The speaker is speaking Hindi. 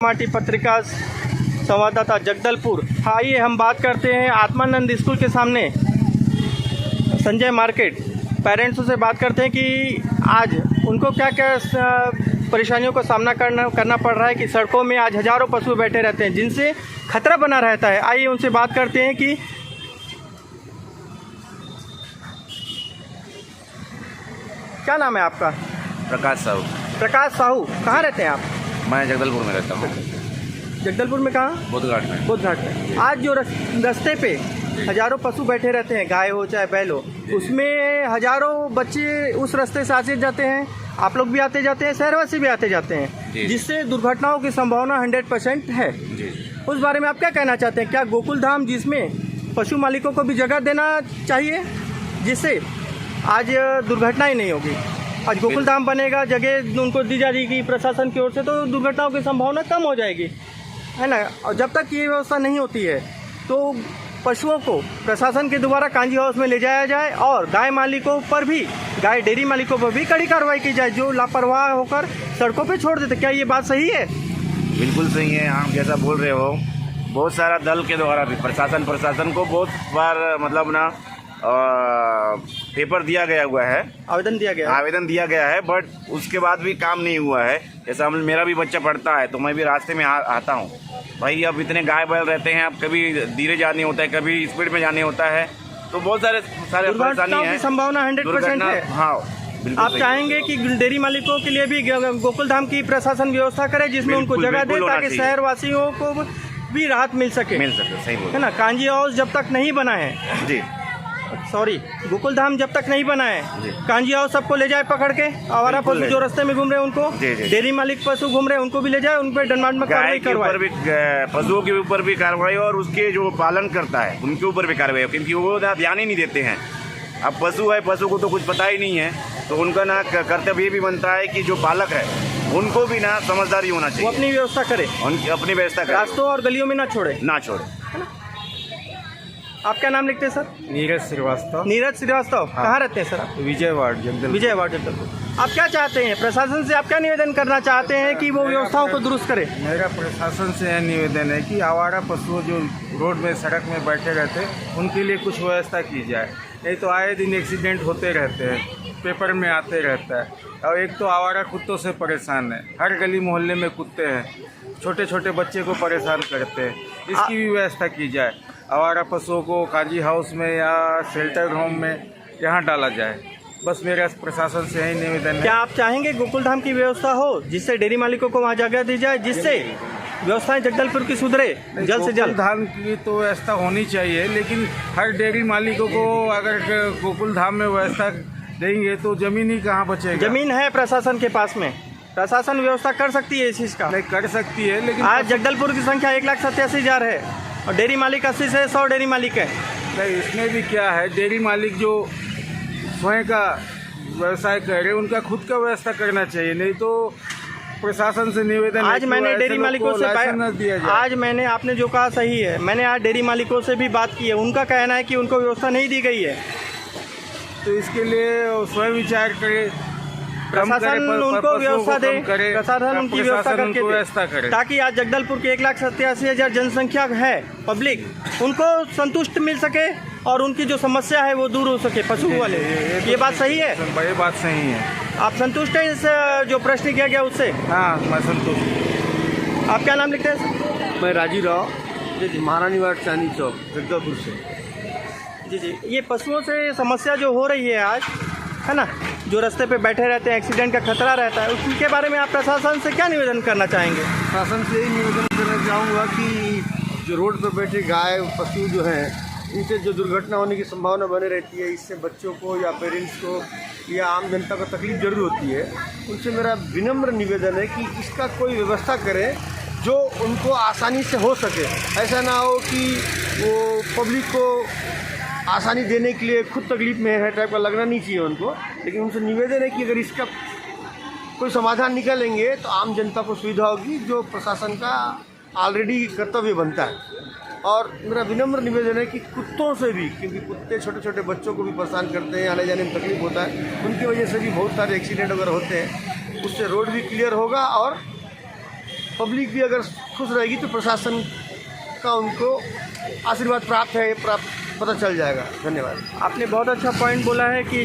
माटी पत्रिका संवाददाता जगदलपुर। आइए हम बात करते हैं आत्मानंद स्कूल के सामने संजय मार्केट पेरेंट्सों से बात करते हैं कि आज उनको क्या क्या परेशानियों का सामना करना पड़ रहा है कि सड़कों में आज हज़ारों पशु बैठे रहते हैं जिनसे खतरा बना रहता है। आइए उनसे बात करते हैं कि क्या नाम है आपका? प्रकाश साहू। प्रकाश साहू, कहाँ रहते हैं आप? मैं जगदलपुर में रहता हूँ। जगदलपुर में कहाँ? बोधघाट में। बोधघाट में। आज जो रास्ते पे हजारों पशु बैठे रहते हैं, गाय हो चाहे बैल हो, उसमें हजारों बच्चे उस रास्ते से आते जाते हैं। आप लोग भी आते जाते हैं, शहरवासी भी आते जाते हैं, जिससे दुर्घटनाओं की संभावना 100% है। उस बारे में आप क्या कहना चाहते हैं? क्या गोकुल धाम जिसमें पशु मालिकों को भी जगह देना चाहिए जिससे आज दुर्घटनाएं नहीं होगी? आज गोकुल धाम बनेगा, जगह उनको दी जा जाएगी प्रशासन की ओर से, तो दुर्घटनाओं की संभावना कम हो जाएगी, है ना। और जब तक ये व्यवस्था नहीं होती है तो पशुओं को प्रशासन के द्वारा कांजी हाउस में ले जाया जाए और गाय मालिकों पर भी, गाय डेयरी मालिकों पर भी कड़ी कार्रवाई की जाए जो लापरवाह होकर सड़कों पे छोड़ देते। क्या ये बात सही है? बिल्कुल सही है। आप जैसा बोल रहे हो, बहुत सारा दल के द्वारा भी प्रशासन को बहुत बार मतलब ना पेपर दिया गया हुआ है, आवेदन दिया गया है, बट उसके बाद भी काम नहीं हुआ है। जैसा मेरा भी बच्चा पढ़ता है तो मैं भी रास्ते में आता हूँ भाई। अब इतने गाय बैल रहते हैं, अब कभी धीरे जाने होता है, कभी स्पीड में जाने होता है, तो बहुत सारे परेशानी है। संभावना 100% है। हाँ, आप चाहेंगे कि डेयरी मालिकों के लिए भी गोकुल धाम की प्रशासन व्यवस्था करे जिसमें उनको जगह दे ताकि शहर वासियों को भी राहत मिल सके। सही बोल, है ना। कांजी हाउस जब तक नहीं बना है जी, सॉरी, गोकुल धाम जब तक नहीं बना है, कांजी हाउस सबको ले जाए पकड़ के। आवारा पशु जो रास्ते में घूम रहे हैं उनको, डेयरी मालिक पशु घूम रहे हैं उनको भी ले जाए, उन पर दंडात्मक में कार्रवाई करवाए। पशुओं के ऊपर भी कार्रवाई और उसके जो पालन करता है उनके ऊपर भी कार्रवाई, क्योंकि वो ध्यान ही नहीं देते हैं। अब पशु है, पशु को तो कुछ पता ही नहीं है, तो उनका ना कर्तव्य भी बनता है कि जो पालक है उनको भी ना समझदारी होना चाहिए, वो अपनी व्यवस्था करे, अपनी व्यवस्था करे, रास्तों और गलियों में ना छोड़े। आप क्या नाम लिखते हैं सर? नीरज श्रीवास्तव। नीरज श्रीवास्तव, हाँ। कहाँ रहते हैं सर आप? विजयवाड़ा जगदलपुर। आप क्या चाहते हैं प्रशासन से? आप क्या निवेदन करना चाहते हैं कि वो व्यवस्थाओं को दुरुस्त करे? मेरा प्रशासन से यह निवेदन है कि आवारा पशु जो रोड में सड़क में बैठे रहते हैं उनके लिए कुछ व्यवस्था की जाए। नहीं तो आए दिन एक्सीडेंट होते रहते हैं, पेपर में आते रहता है। और एक तो आवारा कुत्तों से परेशान है, हर गली मोहल्ले में कुत्ते हैं, छोटे छोटे बच्चे को परेशान करते हैं। इसकी भी व्यवस्था की जाए। आवारा पशुओं को कांजी हाउस में या शेल्टर होम में यहाँ डाला जाए। बस मेरा प्रशासन से यही निवेदन है। क्या आप चाहेंगे गोकुल धाम की व्यवस्था हो जिससे डेयरी मालिकों को वहाँ जगह दी जाए, जिससे व्यवस्थाएं जगदलपुर की सुधरे जल्द से जल्द? धाम की तो व्यवस्था होनी चाहिए, लेकिन हर डेयरी मालिकों को अगर गोकुल धाम में व्यवस्था देंगे तो जमीन ही कहाँ बचेगी? जमीन है प्रशासन के पास में, प्रशासन व्यवस्था कर सकती है इस चीज़ का। नहीं कर सकती है, लेकिन आज जगदलपुर की संख्या 1,87,000 है और डेयरी मालिक 80 से 100 डेयरी मालिक है। नहीं, इसमें भी क्या है, डेयरी मालिक जो स्वयं का व्यवसाय कर रहे उनका खुद का व्यवस्था करना चाहिए। नहीं तो प्रशासन से निवेदन आज मैंने डेयरी मालिकों से आज मैंने आपने जो कहा सही है, मैंने आज डेयरी मालिकों से भी बात की है। उनका कहना है कि उनको व्यवस्था नहीं दी गई है, तो इसके लिए स्वयं विचार करें, प्रशासन उनको व्यवस्था दे, प्रशासन उनकी व्यवस्था करके व्यवस्था करे, ताकि आज जगदलपुर की 1,87,000 जनसंख्या है पब्लिक, उनको संतुष्ट मिल सके और उनकी जो समस्या है वो दूर हो सके पशु वाले। ये बात सही है? ये बात सही है। आप संतुष्ट हैं इस जो प्रश्न किया गया उससे? हाँ, मैं संतुष्ट। आप क्या नाम लिखते हैं? मैं राजीव राव, महारानी वार्ड चांदी चौक, जगदलपुर से। जी, ये पशुओं से समस्या जो हो रही है आज, है ना, जो रास्ते पे बैठे रहते हैं, एक्सीडेंट का खतरा रहता है, उसके बारे में आप प्रशासन से क्या निवेदन करना चाहेंगे? प्रशासन से यही निवेदन करना चाहूँगा कि जो रोड पर बैठे गाय पशु जो हैं, इनसे जो दुर्घटना होने की संभावना बने रहती है, इससे बच्चों को या पेरेंट्स को या आम जनता को तकलीफ जरूर होती है। उनसे मेरा विनम्र निवेदन है कि इसका कोई व्यवस्था करें जो उनको आसानी से हो सके। ऐसा ना हो कि वो पब्लिक को आसानी देने के लिए खुद तकलीफ में है टाइप का लगना नहीं चाहिए उनको। लेकिन उनसे निवेदन है कि अगर इसका कोई समाधान निकालेंगे तो आम जनता को सुविधा होगी, जो प्रशासन का ऑलरेडी कर्तव्य बनता है। और मेरा विनम्र निवेदन है कि कुत्तों से भी, क्योंकि कुत्ते छोटे छोटे बच्चों को भी परेशान करते हैं, आने जाने में तकलीफ होता है, उनकी वजह से भी बहुत सारे एक्सीडेंट वगैरह होते हैं। उससे रोड भी क्लियर होगा और पब्लिक भी अगर खुश रहेगी तो प्रशासन का उनको आशीर्वाद प्राप्त है, प्राप्त पता चल जाएगा। धन्यवाद। आपने बहुत अच्छा पॉइंट बोला है कि